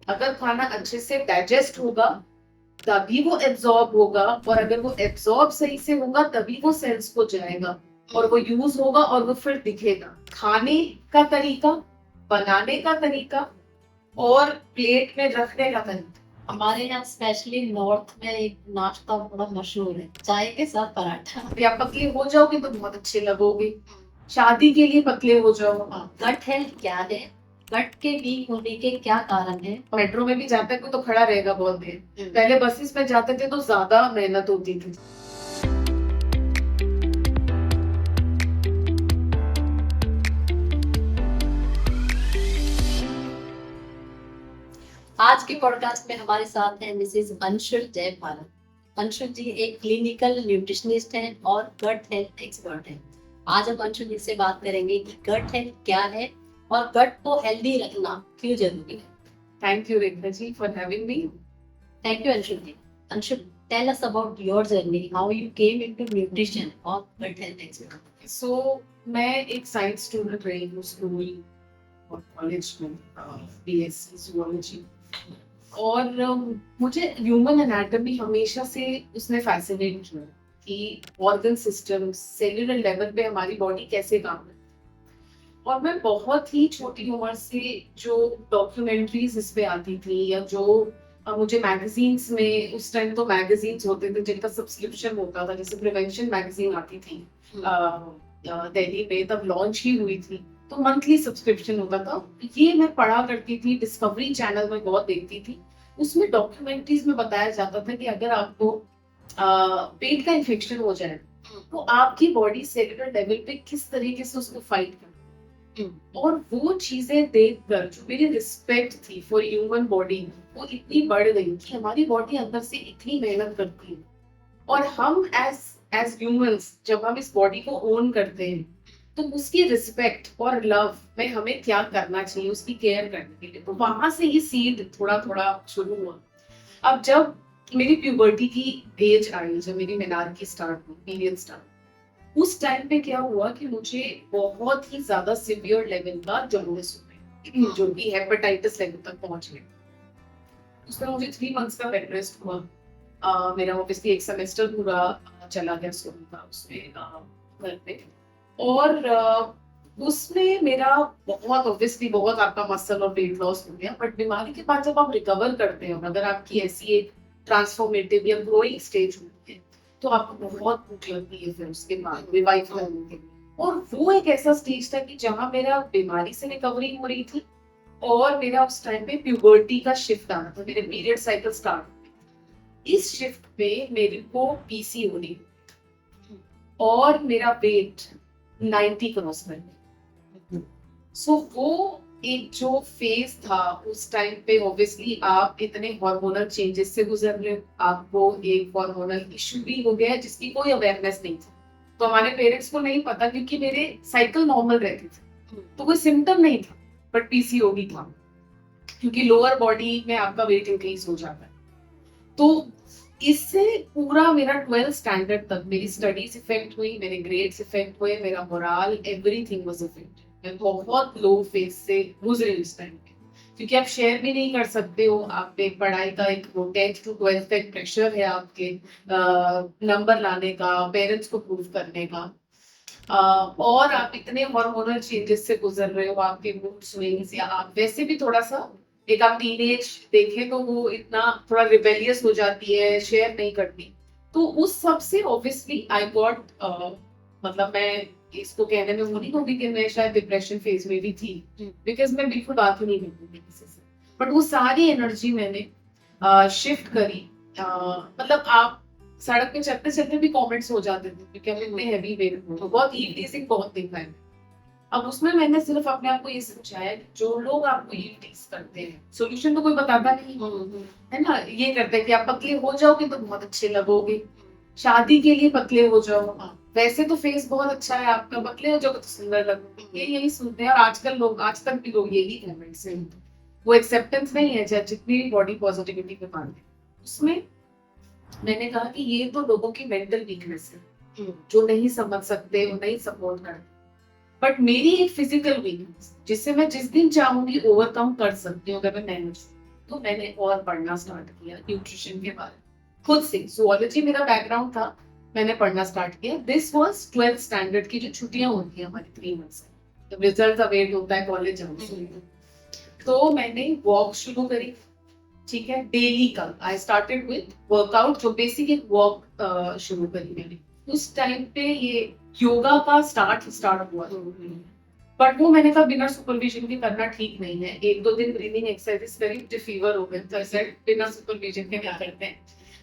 अगर खाना अच्छे से डाइजेस्ट होगा तभी वो एब्जॉर्ब होगा, और अगर वो एब्जॉर्ब सही से होगा तभी वो सेल्स को जाएगा और वो यूज होगा और वो फिर दिखेगा। खाने का तरीका, बनाने का तरीका और प्लेट में रखने का तरीका। हमारे यहाँ स्पेशली नॉर्थ में एक नाश्ता बड़ा मशहूर है, चाय के साथ पराठा। या पतले हो जाओगे तो बहुत अच्छे लगोगे, शादी के लिए पतले हो जाओ। गट हेल्थ क्या है, गट के वीक होने के क्या कारण है? मेट्रो में भी जाते कोई तो खड़ा रहेगा बहुत देर, पहले बसेस में जाते थे तो ज्यादा मेहनत होती थी। आज के पॉडकास्ट में हमारे साथ हैं मिसेस अंशुल जयपाल। अंशुल जी एक क्लिनिकल न्यूट्रिशनिस्ट हैं और गट हेल्थ एक्सपर्ट हैं। आज हम अंशुल जी से बात करेंगे कि गट हेल्थ क्या है और गट को हेल्दी रखना क्यों जरूरी है। Thank you Rekha ji for having me. Thank you Anshul ji. Anshul, tell us about your journey, how you came into nutrition और गट हेल्थ एक्सपर्ट। सो मैं एक साइंस स्टूडेंट रही हूँ स्कूल और कॉलेज में, बीएससी जूलॉजी। और मुझे ह्यूमन एनाटॉमी हमेशा से उसने फैसिनेट किया कि ऑर्गन सिस्टम सेल्यूलर लेवल पे हमारी बॉडी कैसे काम करती है। और मैं बहुत ही छोटी उम्र से जो डॉक्यूमेंट्रीज इस पे आती थी या जो मुझे मैगजीन्स में, उस टाइम तो मैगजीन्स होते थे जिनका सब्सक्रिप्शन होता था, जैसे प्रिवेंशन मैगजीन आती थी दिल्ली में, तब लॉन्च ही हुई थी, तो मंथली सब्सक्रिप्शन होता था। ये मैं पढ़ा करती थी, डिस्कवरी चैनल में बहुत देखती थी। उसमें डॉक्यूमेंट्रीज में बताया जाता था कि अगर आपको पेट का इन्फेक्शन हो जाए तो आपकी बॉडी सेलुलर लेवल पे किस तरीके से उसको फाइट कर। और वो चीजें देखकर जो मेरी रिस्पेक्ट थी फॉर ह्यूमन बॉडी वो इतनी बढ़ गई कि हमारी बॉडी अंदर से इतनी मेहनत करती है, और हम एज एज ह्यूमंस जब हम इस बॉडी को ओन करते हैं तो उसकी रिस्पेक्ट और लव में हमें क्या करना चाहिए उसकी केयर करने के लिए, तो वहां से ये सीड थोड़ा थोड़ा शुरू हुआ। अब जब मेरी प्यूबर्टी की एज आई, जब मेरी मेनार्की स्टार्ट हुई, पीरियड स्टार्ट, उस टाइम पे क्या हुआ कि मुझे बहुत ही ज्यादा सिवियर लेवल का जॉन्डिस हो गया, जो कि हेपेटाइटिस लेवल तक पहुंच गया। उसमें मुझे 3 मंथ्स का बेड रेस्ट हुआ। मेरा ऑब्वियसली एक सेमेस्टर पूरा चला गया स्कूल का उसमें, घर पे। और उसमें मेरा बहुत ऑब्वियसली बहुत आपका मसल और वेट लॉस हो गया, बट बीमारी के बाद जब आप रिकवर करते हो, अगर आपकी ऐसी एक ट्रांसफॉर्मेटिव या ग्रोइंग स्टेज होती है तो आपको बहुत भूख लगती है फिर उसके बाद रिवाइव करने के लिए। और वो एक ऐसा स्टेज था कि जहां मेरा बीमारी से रिकवरी हो रही थी और मेरा उस टाइम पे प्यूबर्टी का शिफ्ट आना था, मेरे पीरियड साइकिल स्टार्ट। इस शिफ्ट पे मेरे को पीसीओडी और मेरा वेट 90 क्रॉस कर गया। सो वो एक जो फेज था उस टाइम पे, ऑब्वियसली आप इतने हार्मोनल चेंजेस से गुजर रहे हो, आपको एक हार्मोनल इशू भी हो गया जिसकी कोई अवेयरनेस नहीं थी। तो हमारे पेरेंट्स को नहीं पता क्योंकि मेरे साइकिल नॉर्मल रहती थी, तो कोई सिम्टम नहीं था, बट पीसीओडी था क्योंकि लोअर बॉडी में आपका वेट इंक्रीज हो जाता है। तो इससे पूरा मेरा 12th स्टैंडर्ड तक मेरी स्टडीज इफेक्ट हुई, मेरे ग्रेड्स इफेक्ट हुए, मेरा मोरल एवरीथिंग वाज इफेक्टेड। मैं बहुत लो फेज से गुजरी उस टाइम पे, क्योंकि आप शेयर भी नहीं कर सकते हो, आप पे पढ़ाई का एक 10th to 12th का एक प्रेशर है आपके नंबर लाने का, पेरेंट्स को प्रूव करने का। और आप इतने हार्मोनल चेंजेस से गुजर रहे हो, आपके मूड स्विंग्स, या आप वैसे भी थोड़ा सा, एक आप टीनेज देखें तो वो इतना थोड़ा रिबेलियस हो जाती है, शेयर नहीं करती। तो उस सब से ऑब्वियसली आई गॉट, मतलब मैं इसको कहने में वो नहीं कहूँगी कि मैं शायद डिप्रेशन फेज में भी थी, बिकॉज मैं बिल्कुल बात ही नहीं करती थी किसी से। बट वो सारी एनर्जी मैंने शिफ्ट करी। मतलब आप सड़क पे चलते चलते भी कमेंट्स हो जाते थे क्योंकि हम इतने हैवी वेट में, तो बहुत ईट टीजिंग बहुत देखा है। अब उसमें मैंने सिर्फ अपने आप को ये समझाया कि जो लोग आपको ईट टीज करते हैं, सोल्यूशन तो कोई बताता नहीं है ना, ये करते हैं कि आप पतले हो जाओगे तो बहुत अच्छे लगोगे, शादी के लिए पतले हो जाओ, वैसे तो फेस बहुत अच्छा है आपका, पतले हो जाओगे तो सुंदर लगोगे, ये यही सुनते हैं। और आजकल लोग, आज तक भी लोग यही कमेंट्स हैं, वो एक्सेप्टेंस नहीं है चाहे जितनी भी बॉडी पॉजिटिविटी पे मानते हैं। उसमें मैंने कहा कि ये तो लोगों की मेंटल वीकनेस है, जो नहीं समझ सकते, वो नहीं सपोर्ट करते, बट मेरी एक फिजिकल वीकनेस जिससे मैं जिस दिन चाहूंगी ओवरकम कर सकती हूँ अगर मैं मेहनत करूँ। तो मैंने और पढ़ना स्टार्ट किया न्यूट्रिशन के बारे में खुद से। जूलॉजी मेरा बैकग्राउंड था, मैंने पढ़ना स्टार्ट किया। दिस वाज 12th स्टैंडर्ड की जो छुट्टियां होती हैं हमारी 3 मंथ्स, जब रिजल्ट अवेट होता है कॉलेज जाने से। तो मैंने वॉक शुरू करी, ठीक है, डेली का। आई स्टार्टेड विद वर्कआउट, जो बेसिक एक वॉक शुरू करी मैंने। उस टाइम पे ये योगा का स्टार्ट हुआ, बट वो मैंने कहा बिना सुपरविजन के करना ठीक नहीं है। 1-2 दिन ब्रीदिंग एक्सरसाइज करी, मुझे फीवर हो गया तो ऐसे बिना सुपरविजन के क्या करते हैं,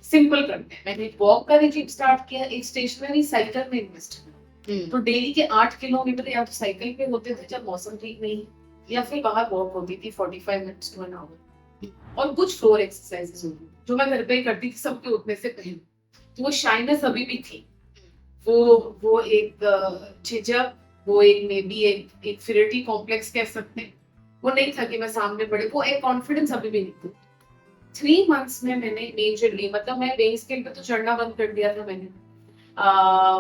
सिंपल करते हैं। मैंने वॉक का रिजीम स्टार्ट किया, एक स्टेशनरी साइकिल में इन्वेस्ट किया। तो डेली के 8 किलोमीटर या तो साइकिल पे होते थे जब मौसम ठीक नहीं, या फिर बाहर वॉक होती थी 45 मिनट्स टू एन आवर। और कुछ फ्लोर एक्सरसाइजेस होती जो मैं घर पे ही करती थी सबके उठने से पहले। तो वो शाइनेस अभी भी थी, वो एक झिझक, वो एक मे बी एक इन्फीरियरिटी कॉम्प्लेक्स कह सकते हैं, वो नहीं था कि मैं सामने बड़े, वो एक कॉन्फिडेंस अभी भी नहीं थी। 3 मंथ्स में मैंने मेजरली, मतलब मैं वेइंग स्केल पे तो चढ़ना बंद कर दिया था मैंने,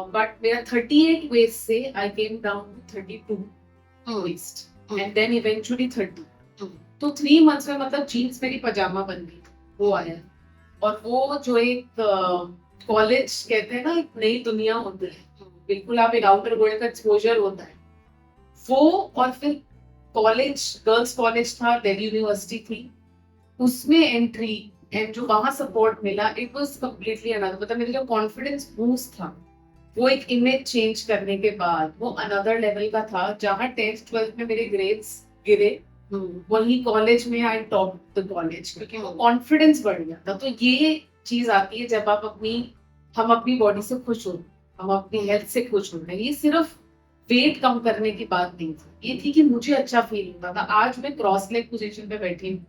बट मेरा 38 वेस्ट से I came down to 32 waist and then eventually 30। तो 3 मंथ्स में मतलब जीन्स मेरी पजामा बन गई, वो आया। और वो जो एक कॉलेज कहते हैं ना, एक नई दुनिया होती है, बिल्कुल आप एक आउटर वर्ल्ड का एक्सपोजर होता है वो। और फिर कॉलेज, गर्ल्स कॉलेज था, दिल्ली यूनिवर्सिटी थी, उसमें एंट्री एंड जो वहां सपोर्ट मिला, इट वाज कम्प्लीटली अनदर। मतलब मेरा जो कॉन्फिडेंस बूस्ट था, वो एक इमेज चेंज करने के बाद वो अनदर लेवल का था। जहाँ 10th 12th में मेरे ग्रेड्स गिरे, वही कॉलेज में आई टॉप द कॉलेज, क्योंकि वो कॉन्फिडेंस बढ़ गया था। तो ये चीज आती है जब आप हम अपनी बॉडी से खुश हो, हम अपनी हेल्थ से खुश हो रहे हैं। ये सिर्फ वेट कम करने की बात नहीं थी, ये थी कि मुझे अच्छा फील होता था। आज मैं क्रॉस लेग पोजीशन पे बैठी हूँ।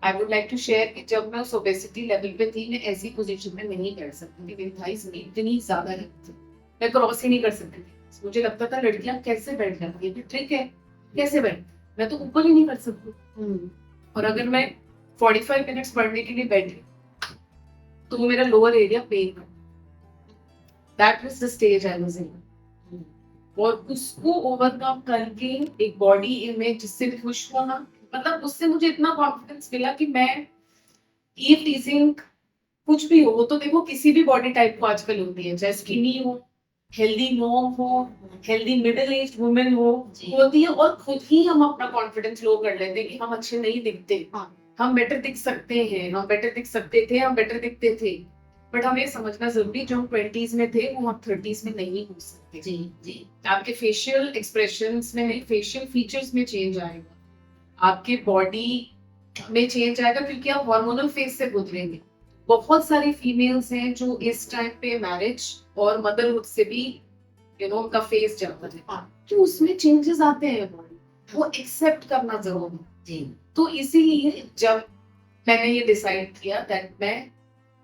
I would like to share कि जब मैं उस ओबेसिटी लेवल पे थी, मैं ऐसी पोजीशन में नहीं कर सकती थी, मेरी थाइस इतनी ज्यादा थी, मैं क्रॉस ही नहीं कर सकती थी। मुझे लगता था लड़कियां कैसे बैठ जाती है, ट्रिक है कैसे बैठ, मैं तो ऊपर ही नहीं कर सकती। और अगर मैं 45 मिनट्स पढ़ने के लिए बैठी तो मेरा लोअर एरिया पेन था। That was the stage I was in. और उसको ओवरकम करके एक बॉडी इमेज जिससे खुश होना, मतलब उससे मुझे इतना कॉन्फिडेंस मिला कि मैं ये टीजिंग कुछ भी हो, वो तो देखो किसी भी बॉडी टाइप को आजकल होती है, चाहे स्किनी हो, हेल्दी मॉम हो, हेल्दी मिडिल एज वुमेन हो, होती है। और खुद ही हम अपना कॉन्फिडेंस लो कर लेते हैं कि हम अच्छे नहीं दिखते, हम बेटर दिख सकते हैं, हम बेटर दिख सकते थे, हम बेटर दिखते थे। बट हमें समझना जरूरी, जो हम 20s में थे वो हम 30s में नहीं हो सकते। जी जी। आपके फेशियल एक्सप्रेशंस में नहीं, फेशियल फीचर्स में चेंज आएगा, आपके बॉडी में चेंज आएगा, क्योंकि आप हार्मोनल फेज से गुजरेंगे। बहुत सारी फीमेल्स हैं जो इस टाइम पे मैरिज और मदरहुड से भी उनका फेस जाता है, तो उसमें चेंजेस आते हैं बॉडी, वो एक्सेप्ट करना जरूरी है जी। तो इसीलिए जब मैंने ये डिसाइड किया दैट मैं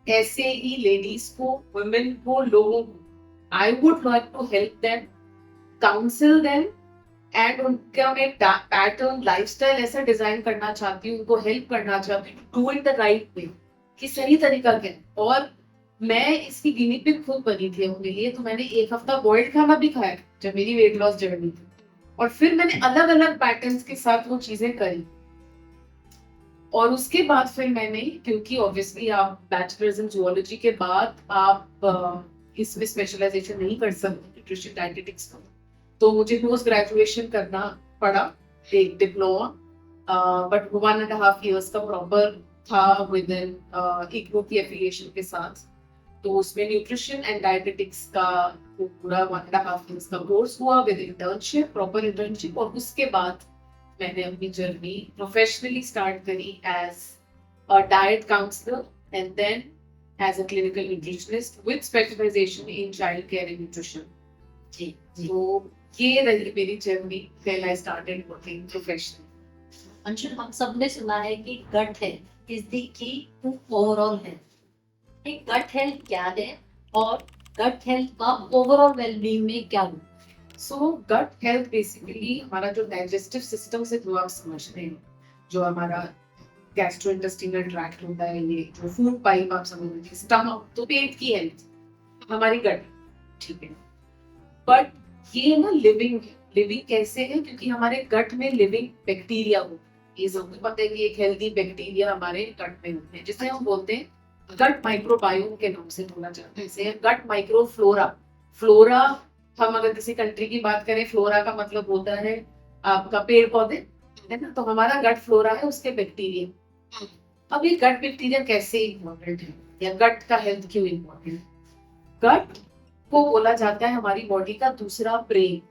ऐसे ही लेडीज को, वुमेन को, लोगों को, I would like to help them, counsel them, and उनका मैं पैटर्न लाइफस्टाइल ऐसा डिजाइन करना चाहती हूँ, उनको हेल्प करना चाहती हूँ do it the right way, कि सही तरीका क्या है। और मैं इसकी गिनी पिग खुद बनी थी उनके लिए। तो मैंने 1 हफ्ता बॉइल्ड खाना भी खाया जब मेरी वेट लॉस जर्नी थी, और फिर मैंने अलग अलग पैटर्न्स के साथ वो चीजें करी। और उसके बाद फिर मैंने, क्योंकि ऑब्वियसली आप बैचलर्स इन जूलॉजी के बाद आप इसमें स्पेशलाइजेशन नहीं कर सकते न्यूट्रिशन डायटेटिक्स का, तो मुझे पोस्ट ग्रेजुएशन करना पड़ा, एक डिप्लोमा, बट 1.5 years का प्रॉपर था विद इन इग्नू की एफिलिएशन के साथ। तो उसमें न्यूट्रिशन एंड डायटेटिक्स का वो पूरा 1.5 years का कोर्स हुआ विद इंटर्नशिप, प्रॉपर इंटर्नशिप। और उसके बाद मैंने अपनी जर्नी प्रोफेशनली स्टार्ट करी as a diet counsellor and then as a clinical nutritionist with specialisation in child care and nutrition जी। तो ये रही मेरी journey when I started working professionally. Anshul, हम सबने सुना है कि gut health is the key to overall health. Gut health क्या है और गट हेल्थ का ओवरऑल वेलबींग में क्या role? So gut health basically हमारा जो डाइजेस्टिव सिस्टम से जो आप समझ रहे हैं, जो हमारा गैस्ट्रोइंटेस्टिनल ट्रैक्ट होता है, ये जो फूड पाइप आप समझ रहे हैं, स्टमक, तो पेट की हेल्थ हमारी गट, ठीक है। बट ये ना लिविंग कैसे है, क्योंकि हमारे गट में लिविंग बैक्टीरिया हो, ये सबको पता है कि एक हेल्दी बैक्टीरिया हमारे गट में होते हैं, जिसे हम बोलते हैं गट माइक्रोबायोम के नाम से बोला जाता है। इसे गट माइक्रोफ्लोरा। फ्लोरा, हम अगर किसी कंट्री की बात करें, फ्लोरा का मतलब होता है आपका पेड़ पौधे, है ना। तो हमारा गट फ्लोरा है उसके बैक्टीरिया। अब ये गट बैक्टीरिया कैसे इम्पोर्टेंट है, या गट का हेल्थ क्यों इम्पोर्टेंट है? गट को बोला जाता है हमारी बॉडी का दूसरा ब्रेन,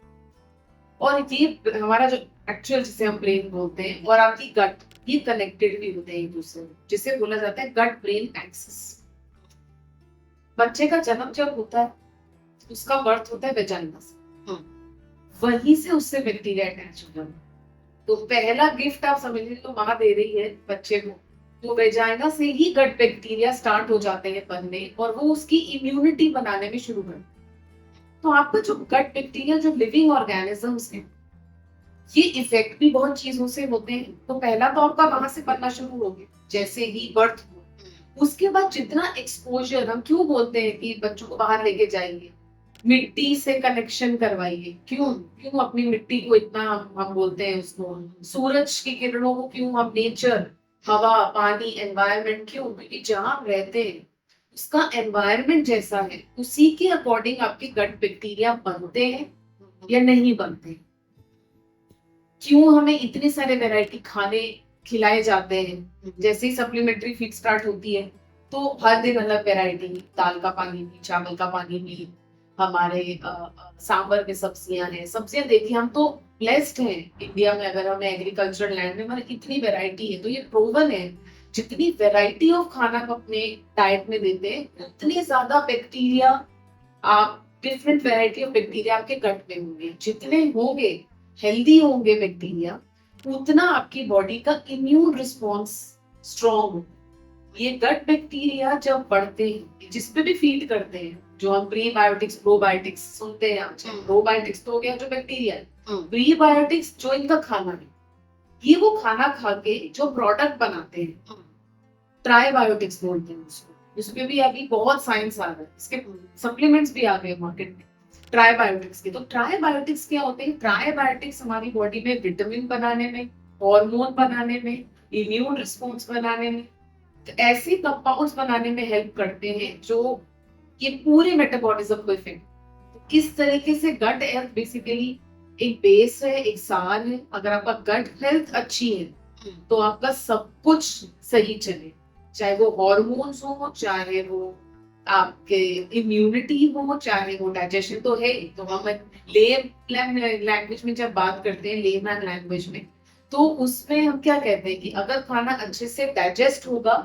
और ये हमारा जो एक्चुअल जिसे हम ब्रेन बोलते हैं और आपकी गट, ये कनेक्टेड भी होते हैं एक दूसरे में, जिसे बोला जाता है गट ब्रेन एक्सिस। बच्चे का जन्म जब होता है, उसका बर्थ होता है वेजाइना से, वहीं से उससे बैक्टीरिया अटैच हो जाता है। तो पहला गिफ्ट आप समझ लीजिए, तो माँ दे रही है बच्चे को, तो वेजाइना से ही गट बैक्टीरिया स्टार्ट हो जाते हैं बनने, और वो उसकी इम्यूनिटी बनाने में शुरू करते हैं। तो आपका जो गट बैक्टीरिया, जो लिविंग ऑर्गेनिजम्स हैं, ये इफेक्ट भी बहुत चीजों से होते हैं। तो पहला तो आपका वहां से बनना शुरू हो गया जैसे ही बर्थ हुआ। उसके बाद जितना एक्सपोजर, हम क्यों बोलते हैं कि बच्चों को बाहर लेके जाइए, मिट्टी से कनेक्शन करवाइए, क्यों क्यों अपनी मिट्टी को इतना हम बोलते हैं उसको, सूरज की किरणों को क्यों हम, नेचर, हवा, पानी, एनवायरनमेंट, क्यों? क्योंकि जहाँ आप रहते हैं उसका एनवायरनमेंट जैसा है, उसी के अकॉर्डिंग आपके गट बैक्टीरिया बनते हैं या नहीं बनते। क्यों हमें इतने सारे वैरायटी खाने खिलाए जाते हैं, जैसे ही सप्लीमेंट्री फीड स्टार्ट होती है तो हर दिन अलग वैरायटी, दाल का पानी भी, चावल का पानी भी, हमारे सांबर में सब्जियां हैं। सब्जियां देखिए, हम तो ब्लेस्ड हैं इंडिया में, अगर हमें एग्रीकल्चरल लैंड में हमारे इतनी वैरायटी है, तो ये प्रूवन है जितनी वैरायटी ऑफ खाना हम अपने डाइट में देते हैं, उतनी ज्यादा बैक्टीरिया, आप डिफरेंट वैरायटी ऑफ बैक्टीरिया आपके गट में होंगे। जितने होंगे हेल्दी होंगे बैक्टीरिया, उतना आपकी बॉडी का इम्यून रिस्पॉन्स स्ट्रॉन्ग होगा। ये गट बैक्टीरिया जब बढ़ते हैं, जिसपे भी फीड करते हैं, जो हम प्रीबायोटिक्स प्रोबायोटिक्स सुनते हैं, प्रोबायोटिक्स तो हो गया जो बैक्टीरिया है, प्रीबायोटिक्स जो इनका खाना है, ये वो खाना खा के जो प्रोडक्ट बनाते हैं, ट्राईबायोटिक्स बोलते हैं उसको। इसमें भी अभी बहुत साइंस आ रहा है, इसके सप्लीमेंट्स भी आ गए मार्केट में ट्राईबायोटिक्स के। तो ट्राईबायोटिक्स क्या होते हैं? ट्राईबायोटिक्स हमारी बॉडी में विटामिन बनाने में, हार्मोन बनाने में, इम्यून रिस्पॉन्स बनाने में, तो ऐसे कंपाउंड्स बनाने में हेल्प करते हैं जो ये पूरे मेटाबॉलिज्म को इफेक्ट। तो किस तरीके से गट हेल्थ बेसिकली एक बेस है, एक सार है। अगर आपका गट हेल्थ अच्छी है तो आपका सब कुछ सही चले, चाहे वो हॉर्मोन्स हो, चाहे वो आपके इम्यूनिटी हो, चाहे वो डाइजेशन तो है। तो हम लैंग्वेज में जब बात करते हैं, लेमैन लैंग्वेज में, तो उसमें हम क्या कहते हैं कि अगर खाना अच्छे से डाइजेस्ट होगा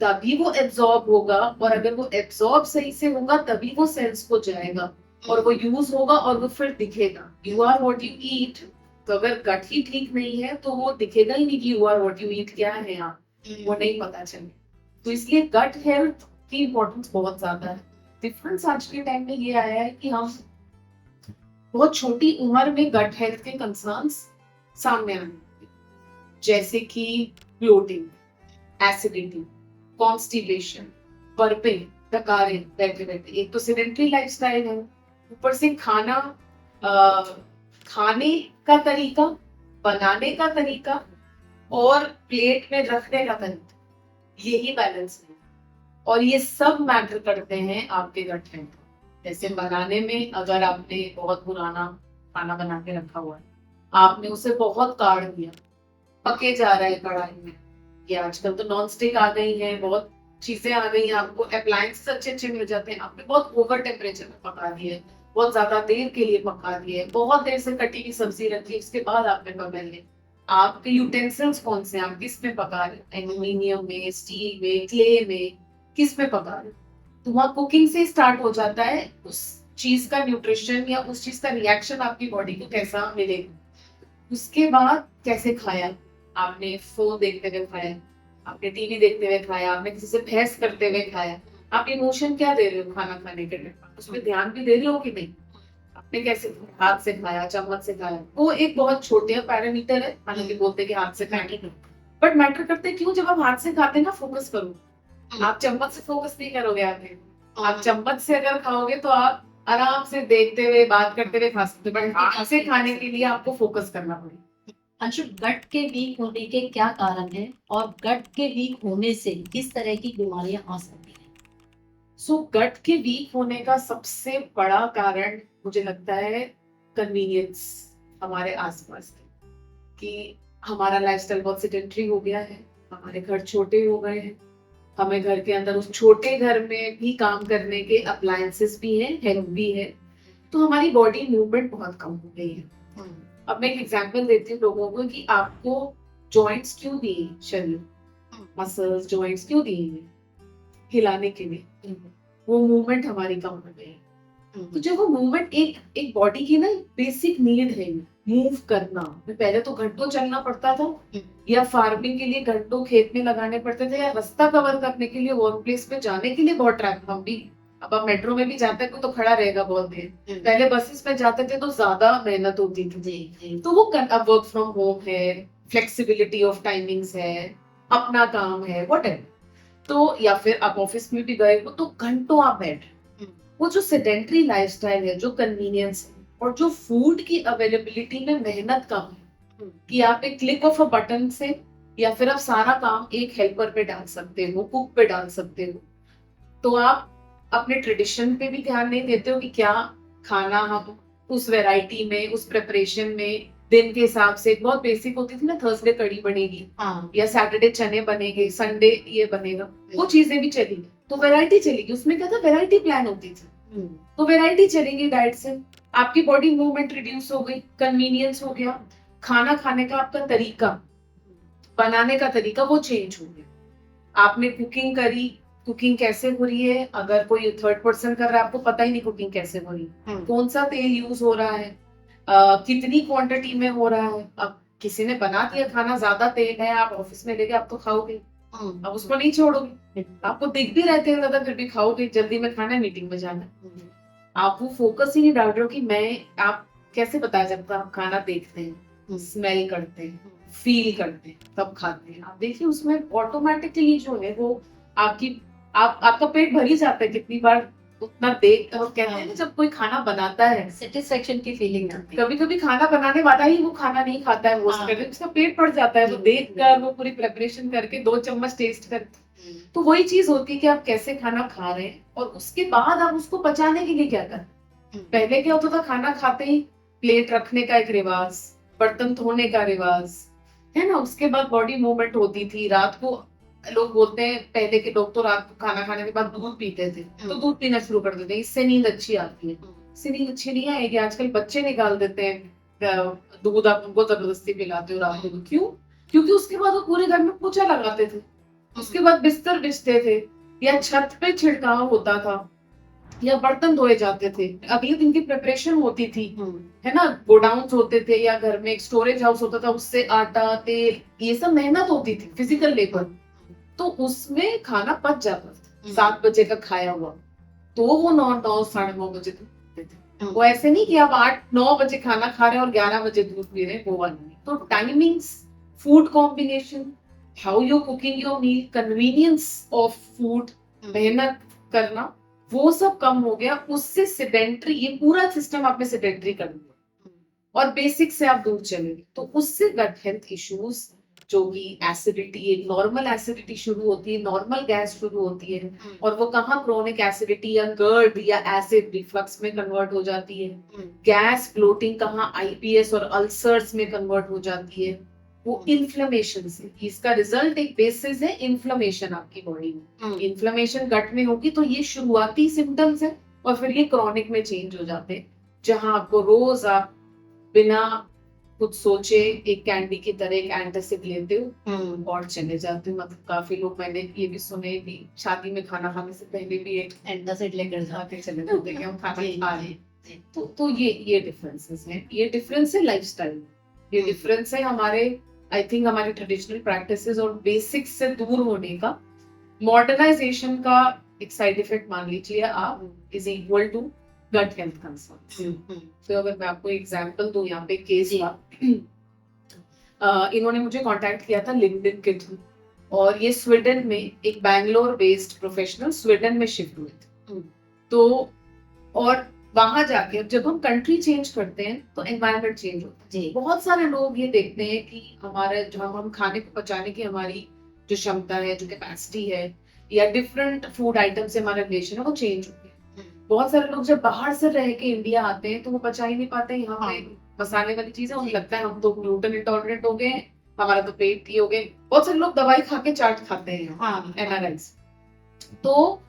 तभी वो एब्जॉर्ब होगा, और अगर वो एब्जॉर्ब सही से होगा तभी वो सेल्स को जाएगा और वो यूज होगा और वो फिर दिखेगा। You are what you eat. तो अगर गट ही ठीक नहीं है तो वो दिखेगा ही नहीं कि you are what you eat क्या है, यहाँ वो नहीं पता चले। तो इसलिए गट हेल्थ की इम्पोर्टेंस बहुत ज्यादा है। डिफरेंस आज के टाइम में ये आया है कि हम बहुत छोटी उम्र में गट हेल्थ के कंसर्न्स सामने आने लगे, जैसे कि ब्लोटिंग, एसिडिटी, कॉन्स्टिपेशन, बर्पिंग, डकारे बैठे बैठे। एक तो सेडेंटरी लाइफस्टाइल है, ऊपर से खाना, खाने का तरीका, बनाने का तरीका और प्लेट में रखने का तरीका, यही बैलेंस है। और ये सब मैटर करते हैं आपके गट हेल्थ। जैसे बनाने में, अगर आपने बहुत पुराना खाना बना के रखा हुआ है, आपने उसे बहुत काढ़ दिया, पके जा रहा है कढ़ाई में, ये आजकल तो नॉन स्टिक आ गई है, बहुत चीजें आ गई हैं, आपको अप्लायंसेस अच्छे अच्छे मिल जाते हैं, आपने बहुत ओवर टेम्परेचर में पका दिए, बहुत ज्यादा देर के लिए पका दिए, बहुत देर से कटी की सब्जी रखी, उसके बाद आपने पका लिए। आपके यूटेंसिल्स कौन से, आप किस में पका रहे, एल्यूमिनियम में, स्टील में, क्ले में, किस में पका रहे? तो वहाँ कुकिंग से स्टार्ट हो जाता है उस चीज का न्यूट्रिशन या उस चीज का रिएक्शन आपकी बॉडी को कैसा मिलेगा। उसके बाद कैसे खाया, आपने फोन देखते हुए खाया, आपने टीवी देखते हुए खाया, आपने किसी से बहस करते हुए खाया, आप इमोशन क्या दे रहे हो खाना खाने के टाइम, उसमें ध्यान भी दे रहे हो कि नहीं, आपने कैसे हाथ से खाया, चम्मच से खाया, वो एक बहुत छोटे पैरामीटर है। हालांकि बोलते हैं कि हाथ से खाएंगे नहीं, बट मैटर करते हैं क्यों। जब आप हाथ से खाते हैं ना, फोकस करो, आप चम्मच से फोकस नहीं करोगे आगे। आप चम्मच से अगर खाओगे तो आप आराम से देखते हुए, बात करते हुए खा सकते हो, बट हाथ से खाने के लिए आपको फोकस करना पड़ेगा। अंशु, गट के वीक होने के क्या कारण है और गट के वीक होने से किस तरह की बीमारियां आ सकती हैं? सो गट के वीक होने का सबसे बड़ा कारण मुझे लगता है कन्वीनियंस हमारे आसपास है, कि हमारा लाइफस्टाइल बहुत सेडेंटरी हो गया है, हमारे घर छोटे हो गए हैं, हमें घर के अंदर उस छोटे घर में भी काम करने के अप्लायंसेस भी हैं, हेल्प भी है, तो हमारी बॉडी मूवमेंट बहुत कम हो गई है। अब मैं एक एग्जांपल देती हूँ लोगों को कि आपको जॉइंट्स क्यों दिए शरीर, मसल्स जॉइंट्स क्यों दिए हैं? हिलाने के लिए। वो मूवमेंट हमारी कम हो गई है। तो जब वो मूवमेंट एक एक बॉडी की ना बेसिक नीड है, मूव करना। पहले तो घंटों चलना पड़ता था, या फार्मिंग के लिए घंटों खेत में लगाने पड़ते थे, या रास्ता कवर करने के लिए वर्क प्लेस पे जाने के लिए बहुत ट्रैफिक। हम भी अब आप मेट्रो में भी जाते हैं तो खड़ा रहेगा बहुत देर, पहले बसेस में जाते थे तो ज्यादा मेहनत होती थी। तो वो अब वर्क फ्रॉम होम है, फ्लेक्सिबिलिटी ऑफ टाइमिंग्स है, अपना काम है, व्हाटएवर, तो या फिर आप ऑफिस में भी गए हो तो घंटों आप बैठे। वो जो सेडेंटरी लाइफस्टाइल है, जो कन्वीनियंस है, और जो फूड की अवेलेबिलिटी में मेहनत कम है, कि आप एक क्लिक ऑफ अ बटन से या फिर आप सारा काम एक हेल्पर पे डाल सकते हो, कुक पे डाल सकते हो, तो आप अपने ट्रेडिशन पे भी ध्यान नहीं देते हो कि क्या खाना हम उस वैरायटी में, उस प्रिपरेशन में, दिन के हिसाब से। बहुत बेसिक होती थी ना, थर्सडे कड़ी बनेगी, या सैटरडे चने बनेंगे, संडे ये बनेगा, वो चीजें भी चली, तो वैरायटी चलेगी। उसमें क्या था, वैरायटी प्लान होती थी, तो वैरायटी चलेगी डाइट से, आपकी बॉडी मूवमेंट रिड्यूस हो गई, कन्वीनियंस हो गया, खाना खाने का आपका तरीका, बनाने का तरीका वो चेंज हो गया। आपने कुकिंग करी, कुकिंग कैसे हो रही है, अगर कोई थर्ड पर्सन कर रहा है आपको पता ही नहीं कुकिंग कैसे हो रही है, कौन सा तेल यूज हो रहा है, कितनी क्वांटिटी में हो रहा है। अब किसी ने बना दिया खाना, ज्यादा तेल है, आप ऑफिस में लेके आप तो खाओगे, अब उसको नहीं छोड़ोगे, आपको दिख भी रहते हैं ज्यादा फिर भी खाओगे, जल्दी में खाना है, मीटिंग में जाना है। आप वो फोकस ही नहीं डाल रहे हो कि मैं, आप कैसे बताया जाता है, आप खाना देखते हैं, स्मेल करते हैं, फील करते हैं, तब खाते हैं। आप देखिए उसमें ऑटोमेटिकली जो है वो आपकी, आपका पेट भर ही जाता है कितनी बार उतना देख। और कहते हैं ना, जब कोई खाना बनाता है सेटिस्फेक्शन की फीलिंग आती है। कभी कभी खाना बनाने वाला ही वो खाना नहीं खाता है, वो उसका पेट भर जाता है, वो देख कर, वो पूरी प्रिपरेशन करके 2 चम्मच टेस्ट करके। तो वही चीज होती है कि आप कैसे खाना खा रहे हैं, और उसके बाद आप उसको पचाने के लिए क्या कर। पहले क्या होता था, खाना खाते ही प्लेट रखने का एक रिवाज, बर्तन धोने का रिवाज है ना, उसके बाद बॉडी मूवमेंट होती थी। रात को लोग बोलते हैं, पहले के लोग तो रात को खाना खाने के बाद दूध पीते थे, तो दूध पीना शुरू कर देते हैं, इससे नींद अच्छी आती है। इससे नींद अच्छी नहीं आएगी, आजकल बच्चे निकाल देते हैं दूध, आप उनको जबरदस्ती पिलाते हो रात को, क्यों? क्योंकि उसके बाद वो पूरे घर में पोछा लगाते थे, उसके बाद बिस्तर बिछते थे, या छत पे छिड़काव होता था, या बर्तन धोए जाते थे, अगले दिन की प्रिपरेशन होती थी, है ना, गोडाउन्स होते थे, या घर में एक स्टोरेज हाउस होता था, उससे आटा तेल ये सब मेहनत होती थी, फिजिकल लेबर, तो उसमें खाना पच जाता था 7 बजे का खाया हुआ, तो वो 9 साढ़े 9 बजे तक। वो ऐसे नहीं कि आप 8-9 बजे खाना खा रहे हैं और 11 बजे दूध पी रहे हैं, वो वाला नहीं। तो timings, food combination, how you cooking your meal, convenience of food, मेहनत करना, वो सब कम हो गया। उससे सेडेंटरी, ये पूरा सिस्टम आप में सेडेंटरी कर दिया, और बेसिक से आप दूर चले गए, तो उससे गट हेल्थ इश्यूज, जो कि एसिडिटी, नॉर्मल एसिडिटी शुरू होती है, नॉर्मल गैस शुरू होती है, और वो कहाँ क्रोनिक एसिडिटी या गर्ड या एसिड रिफ्लक्स में कन्वर्ट हो जाती है, गैस ब्लोटिंग कहाँ आईबीएस और अल्सर्स में कन्वर्ट हो जाती है, वो इन्फ्लेमेशन से। इसका रिजल्ट एक बेसिस है इन्फ्लेमेशन आपकी बॉडी में, इन्फ्लेमेशन गट में होगी, तो ये शुरुआती सिम्टम्स है, और फिर ये क्रॉनिक में चेंज हो जाते हैं, जहां आपको रोज आप बिना कुछ सोचे एक कैंडी की तरह एक एंटासिड लेते हो और चले जाते हो। मतलब काफी लोग, मैंने ये भी सुने कि शादी में खाना खाने से पहले भी एक एंटासिड लेकर जाते चले जाते हैं, हम खाना खा रहे हैं। तो ये डिफरेंसेस हैं, ये डिफरेंस है लाइफस्टाइल, ये डिफरेंस है हमारे, आई थिंक हमारे ट्रेडिशनल प्रैक्टिसेस और बेसिक्स से दूर होने का। मॉडर्नाइजेशन का एक साइड इफेक्ट मान लीजिए आप, is equal to gut health concern. तो अगर मैं आपको एग्जांपल दूं, यहाँ पे केस था, इन्होंने मुझे कांटेक्ट किया था लिंक्डइन के थ्रू, और ये स्वीडन में एक बैंगलोर बेस्ड प्रोफेशनल स्वीडन में शिफ्ट हुए थे। तो और वहां जाके जब हम कंट्री चेंज करते हैं तो एनवायरनमेंट चेंज होता है। जी बहुत सारे लोग ये देखते हैं कि हमारे जो हम खाने को पचाने की हमारी जो क्षमता है, जो कैपेसिटी है, या डिफरेंट फूड आइटम से हमारा रिलेशन है वो चेंज हो गया। बहुत सारे लोग जब बाहर से रह के इंडिया आते हैं तो वो पचा ही नहीं पाते यहाँ पे मसाले वाली चीजें। उन्हें लगता है हम तो ग्लूटेन इंटॉलरेंट हो गए हैं, हमारा तो पेट ये हो गए। बहुत सारे लोग दवाई खा के चाट खाते हैं एनालाइज। तो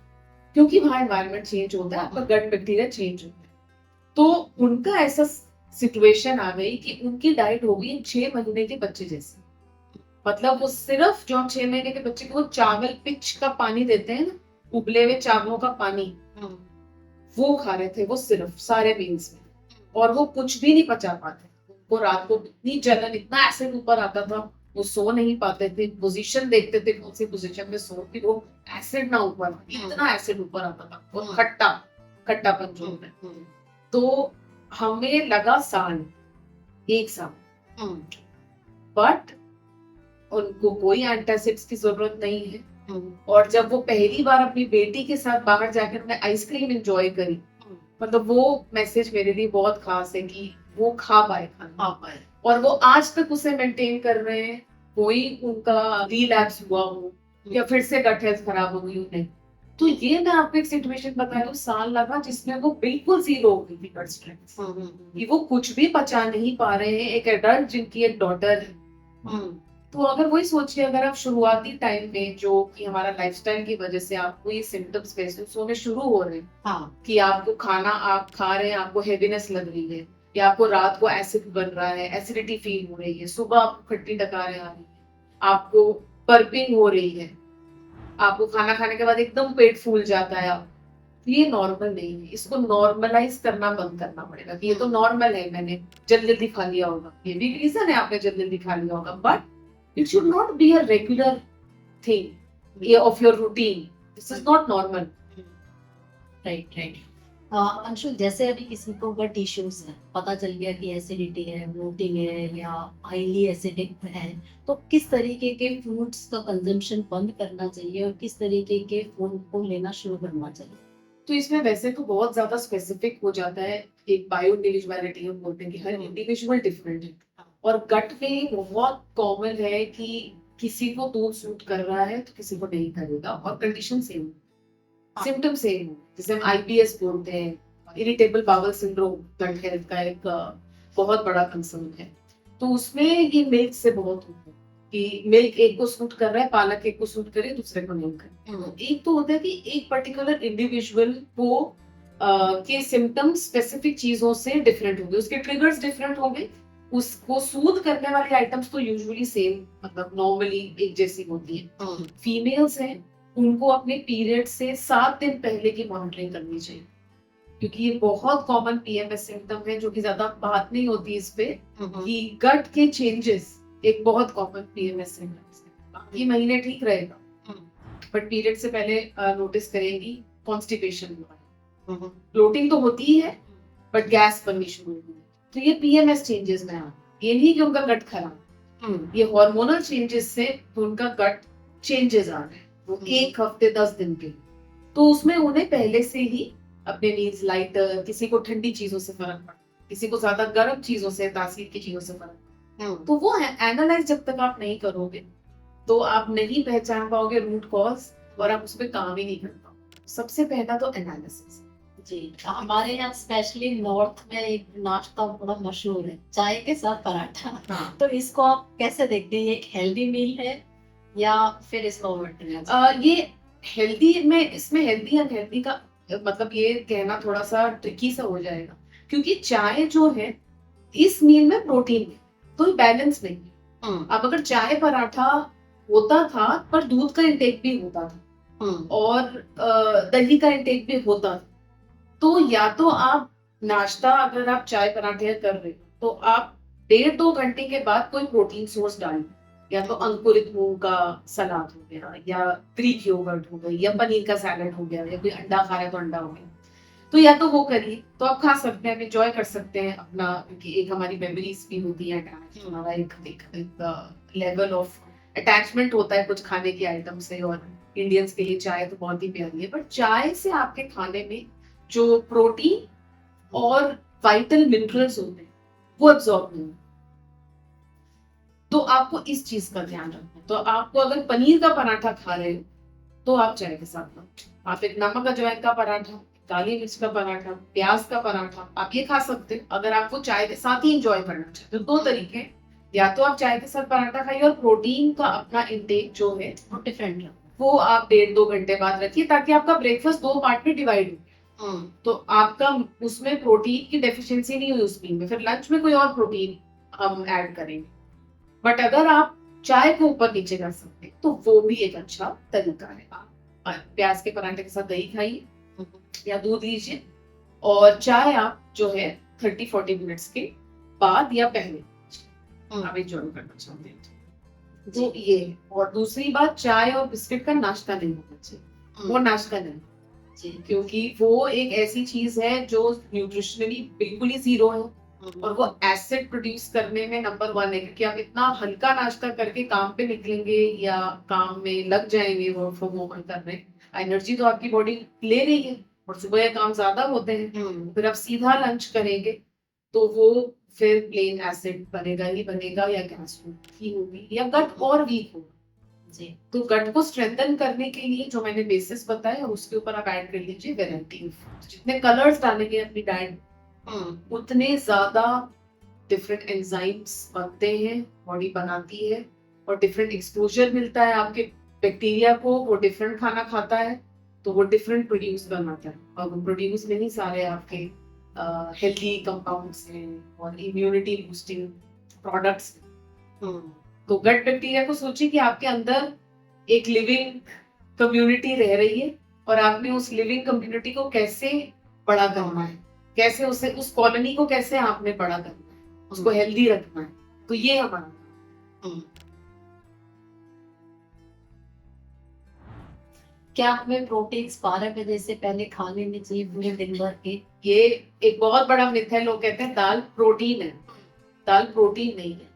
क्योंकि वहां एनवायरनमेंट चेंज होता है, आपका गट बैक्टीरिया चेंज होता है। तो उनका ऐसा सिचुएशन आ गई कि उनकी डाइट हो गई 6 महीने के बच्चे जैसे। मतलब वो सिर्फ जो हम 6 महीने के बच्चे को चावल पिच का पानी देते हैं ना, उबले हुए चावलों का पानी, वो खा रहे थे वो सिर्फ सारे मील्स में। और वो कुछ भी नहीं पचा पाते। उनको रात को इतनी जलन, इतना एसिड ऊपर आता था, वो सो नहीं पाते थे। पोजीशन देखते थे कौन सी पोजीशन में सो कि वो एसिड ना ऊपर, इतना एसिड ऊपर आता था। और खट्टापन जो है। तो हमें लगा साल, 1 साल, बट उनको कोई एंटासिड्स की जरूरत नहीं है। और जब वो पहली बार अपनी बेटी के साथ बाहर जाकर अपने आइसक्रीम एंजॉय करी, मतलब वो मैसेज मेरे लिए बहुत खास है कि वो खा पाए खाना। और वो आज तक उसे मेंटेन कर रहे हैं। कोई उनका रिलैप्स हुआ हो या फिर से गट हेल्थ खराब हो गई उन्हें। तो ये मैं आपको एक सिचुएशन बता रही हूँ, साल लगा जिसमें वो बिल्कुल जीरो हो गई थी गट स्ट्रेंथ, कि वो कुछ भी पचा नहीं पा रहे हैं। एक एडल्ट जिनकी एक डॉटर है। तो अगर वही सोचिए, अगर आप शुरुआती टाइम में जो कि हमारा लाइफस्टाइल की वजह से आपको ये सिम्टम्स महसूस होने शुरू हो रहे हैं, कि आपको खाना आप खा रहे हैं, आपको हेवीनेस लग रही है, या आपको रात को एसिड बन रहा है, एसिडिटी फील हो रही है, सुबह आपको खट्टी डकारें आ रही है, आपको बर्पिंग हो रही है, आपको खाना खाने के बाद एकदम पेट फूल जाता है, ये नॉर्मल नहीं है। इसको नॉर्मलाइज करना बंद करना पड़ेगा कि ये तो नॉर्मल है, मैंने जल्दी जल्दी खा लिया होगा, ये भी रीजन है आपने जल्दी जल्दी खा लिया होगा, but it should not be a regular thing of your routine. This is not normal. Right. Anshul, जैसे अभी किसी को गट इश्यूज है, पता चल गया कि एसिडिटी है, ब्लोटिंग है या हाईली एसिडिक है, तो किस तरीके के फूड्स का कंजम्पशन बंद करना चाहिए और किस तरीके के फूड को लेना शुरू करना चाहिए? तो इसमें वैसे तो बहुत ज्यादा स्पेसिफिक हो जाता है। एक बायो इंडिविजुअलिटी हम बोलते हैं कि हर इंडिविजुअल डिफरेंट है। और गट में बहुत कॉमन है कि किसी को दूध सूट कर रहा है तो किसी को नहीं करेगा, और कंडीशन सेम, सिम्टम सेम। जैसे हम आईबीएस बोलते हैं, irritable bowel syndrome, gut health का एक बहुत बड़ा कंसर्न है। तो उसमें ये मिल्क से बहुत होता है कि मिल्क एक को सूट कर रहा है, पालक एक को सूट करे, दूसरे को नहीं करे। एक तो होता है कि एक पर्टिकुलर इंडिविजुअल को के सिम्टम्स स्पेसिफिक चीजों से डिफरेंट होंगे, उसके ट्रिगर्स डिफरेंट होंगे। उसको सूद करने वाली आइटम्स तो यूजुअली सेम, मतलब नॉर्मली एक जैसी होती है। फीमेल्स हैं, उनको अपने पीरियड से 7 दिन पहले की मॉनिटरिंग करनी चाहिए, क्योंकि ये बहुत कॉमन पीएमएस सिम्टम है, जो कि ज्यादा बात नहीं होती इस पे, कि गट के चेंजेस एक बहुत कॉमन पीएमएस सिम्टम्स है। बाकी महीने ठीक रहेगा, बट पीरियड से पहले नोटिस करेंगी कॉन्स्टिपेशन हुआ है, ब्लोटिंग तो होती ही है, बट गैस बननी शुरू होगी। तो ये पीएमएस चेंजेस में आ, ये नहीं कि उनका गट खराब, ये हार्मोनल चेंजेस से उनका गट चेंजेस आ रहे हैं, वो 1 हफ्ते 10 दिन के। तो उसमें उन्हें पहले से ही अपने नीड्स लाइटर, किसी को ठंडी चीजों से फर्क पड़ता, किसी को ज्यादा गर्म चीजों से, तासीर की चीजों से फर्क, तो वो एनालाइज जब तक आप नहीं करोगे तो आप नहीं पहचान पाओगे रूट कॉज, और आप उस पर काम ही नहीं कर पाओगे। सबसे पहला तो एनालिसिस। जी, हमारे यहाँ स्पेशली नॉर्थ में एक नाश्ता बड़ा मशहूर है, चाय के साथ पराठा। तो इसको आप कैसे देखते हैं? ये एक हेल्दी मील है या फिर इसको अवॉइड करना चाहिए? ये हेल्दी में, इसमें हेल्दी अनहेल्दी का मतलब ये कहना थोड़ा सा ट्रिकी सा हो जाएगा, क्योंकि चाय जो है इस मील में प्रोटीन है, तो बैलेंस नहीं है। अब अगर चाय पराठा होता था पर दूध का इंटेक भी होता था और दही का इंटेक भी होता था, तो या तो आप नाश्ता, अगर आप चाय पराठे कर रहे हो तो आप 1.5-2 घंटे के बाद कोई प्रोटीन सोर्स डालें, या तो अंकुरित मूंग का सलाद हो गया, या ग्रीक योगर्ट हो गई, या पनीर का सैलेड हो गया, या कोई अंडा खा रहा है तो अंडा हो गया। तो या तो वो करिए, तो आप खा सकते हैं, एंजॉय कर सकते हैं अपना, क्योंकि एक हमारी मेमोरीज भी होती है अटैच, हमारा एक लेवल ऑफ अटैचमेंट होता है कुछ खाने के आइटम से। और इंडियंस के लिए चाय तो बहुत ही प्यारी है, बट चाय से आपके खाने में जो प्रोटीन, और वाइटल मिनरल्स होते हैं वो एब्जॉर्ब नहीं होते। तो आपको इस चीज का ध्यान रखना है। तो आपको अगर पनीर का पराठा खा रहे हो तो आप चाय के साथ लो। आप एक नमक अजवाइन का पराठा, काली मिर्च का पराठा, प्याज का पराठा आप ये खा सकते हो अगर आपको चाय के साथ ही इंजॉय करना चाहते हो। दो तरीके हैं, या तो आप चाय के साथ पराठा खाइए और प्रोटीन का अपना इंटेक जो है वो डिफरेंट है। वो आप 1.5-2 घंटे बाद रखिए ताकि आपका ब्रेकफास्ट 2 पार्ट में डिवाइड हो। तो आपका उसमें प्रोटीन की डेफिशिएंसी नहीं हुई उस मील में, फिर लंच में कोई और प्रोटीन हम ऐड करेंगे। बट अगर आप चाय को ऊपर नीचे कर सकते हैं तो वो भी एक अच्छा तरीका है। आप प्याज के पराठे के साथ दही खाइए या दूध लीजिए, और चाय आप जो है 30-40 मिनट्स के बाद या पहले आप एंजॉय करना चाहते हैं तो ये है। और दूसरी बात, चाय और बिस्किट का नाश्ता नहीं होना चाहिए, वो नाश्ता नहीं जी। क्योंकि वो एक ऐसी चीज है जो न्यूट्रिशनली बिल्कुल ही जीरो है और वो एसिड प्रोड्यूस करने में नंबर 1 है। क्योंकि आप इतना हल्का नाश्ता करके काम पे निकलेंगे या काम में लग जाएंगे वर्क फ्रॉम होम करने, एनर्जी तो आपकी बॉडी ले रही है और सुबह काम ज्यादा होते हैं, फिर आप सीधा लंच करेंगे तो वो फिर प्लेन एसिड बनेगा ही बनेगा या गैस ही होगी या गट और वीक होगा। जी। तो गट को स्ट्रेंथन करने के लिए जो मैंने बेसिस बताया उसके ऊपर आप ऐड कर लीजिए वैरायटी। जितने कलर्स डालेंगे अपनी डाइट उतने ज्यादा डिफरेंट एंजाइम्स बनते हैं, बॉडी बनाती है और डिफरेंट एक्सपोजर मिलता है आपके बैक्टीरिया को। वो डिफरेंट खाना खाता है तो वो डिफरेंट प्रोड्यूस बनाता है और वो प्रोड्यूस में ही सारे आपके हेल्दी कंपाउंड्स हैं और इम्यूनिटी बूस्टिंग प्रोडक्ट्स। तो गट बैक्टीरिया को सोचिए कि आपके अंदर एक लिविंग कम्युनिटी रह रही है और आपने उस लिविंग कम्युनिटी को कैसे बड़ा करना है, कैसे उसे उस कॉलोनी को कैसे आपने बड़ा करना है, उसको हेल्दी रखना है। तो ये हमारा क्या हमें प्रोटीन 12 बजे से पहले खा लेने चाहिए पूरे दिन भर के? ये एक बहुत बड़ा मिथ है। लोग कहते हैं दाल प्रोटीन है, दाल प्रोटीन नहीं है।